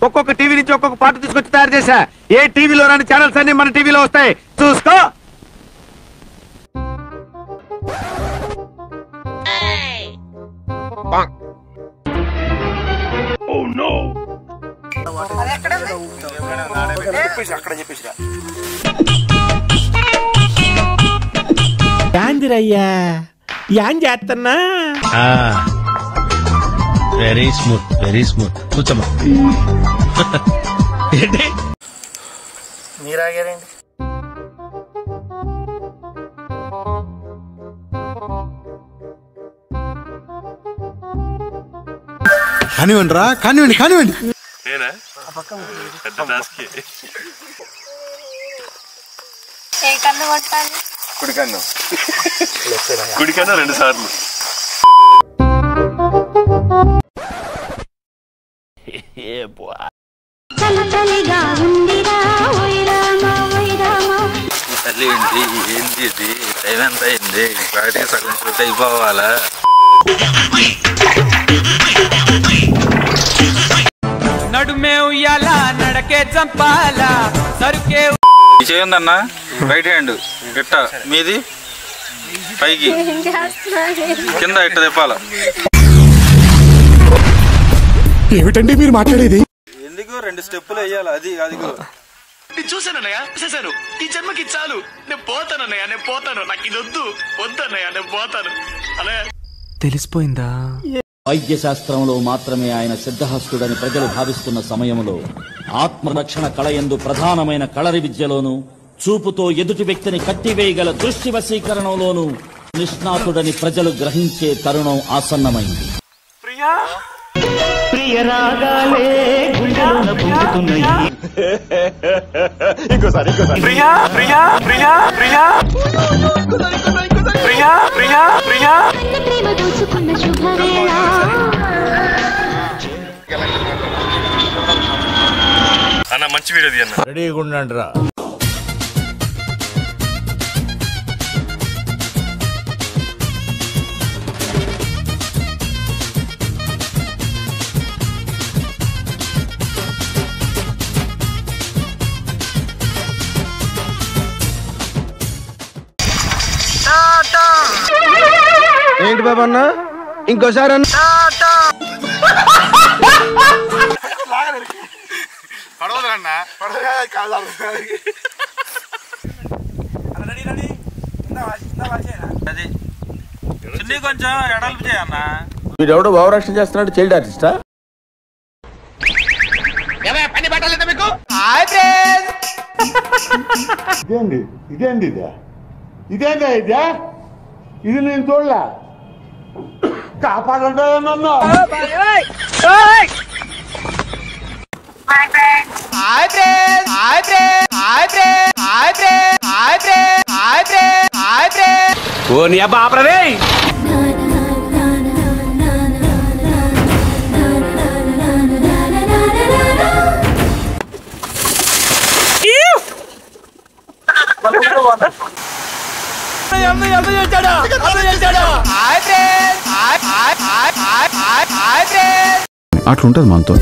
ఒక్కొక్క టీవీ నుంచి ఒక్కొక్క పాట తీసుకొచ్చి తయారు చేశా. ఏ టీవీలో రాని ఛానల్స్ అన్ని మన టీవీలో వస్తాయి, చూసుకో. యాందిరయ్యా యాన్ చేస్తున్నా. వెరీ స్మూత్ కూర్చోమ్మా. ఏంటి మీరాగారండి? కానివ్వండి రా, కానివ్వండి. ఏ కన్ను కొట్టాలి? కుడికన్నా 2 సార్లు. ఏంటి టైం ఎంత అయింది? వాటికి సగం షూట్ అయిపోవాలా? నడుమే ఉయ్యాలా నడకే చంపాలా సరుకే. చేయందన్నా రైట్ హ్యాండ్ ఇట్ట, మీది పైకి కింద ఇట్ట తిప్పాల. ఏమిటండి మీరు మాట్లాడేది? ఎందుకు 2 స్టెప్పులు వేయాలి. అదిగో చూసానన్నయ్య, చూసాను. ఈ జన్మకి చాలు. నేను పోతానన్నయ్య, నాకు ఇది వద్దన్నయ్య, నేను పోతాను. అలా తెలిసిపోయిందా? వైద్య శాస్త్రంలో మాత్రమే ఆయన సిద్ధహస్తుడని ప్రజలు భావిస్తున్న సమయంలో ఆత్మరక్షణ కళయందు ప్రధానమైన కళరి విద్యలోనూ, చూపుతో ఎదుటి వ్యక్తిని కట్టివేయగల దృష్టి వశీకరణలోనూ నిష్ణాతుడని ప్రజలు గ్రహించే తరుణం ఆసన్నమైంది. అన్న మంచి వీడియో అన్న. రెడీగా ఉండండి రా. ఏంటి బాబు అన్న, ఇంకోసారి అన్న. చిన్ని కొంచెం ఎడల్పు చేయన్న. వీడెవడో భావరక్షణ చేస్తున్నాడు, చైల్డ్ ఆర్టిస్టా? పని పట్టాలి మీకు. ఇది నేను చూడలే. కాపాడండి నన్ను. ఓ నీ అబ్బా ఆపరదే. అట్లుంటది మనతో.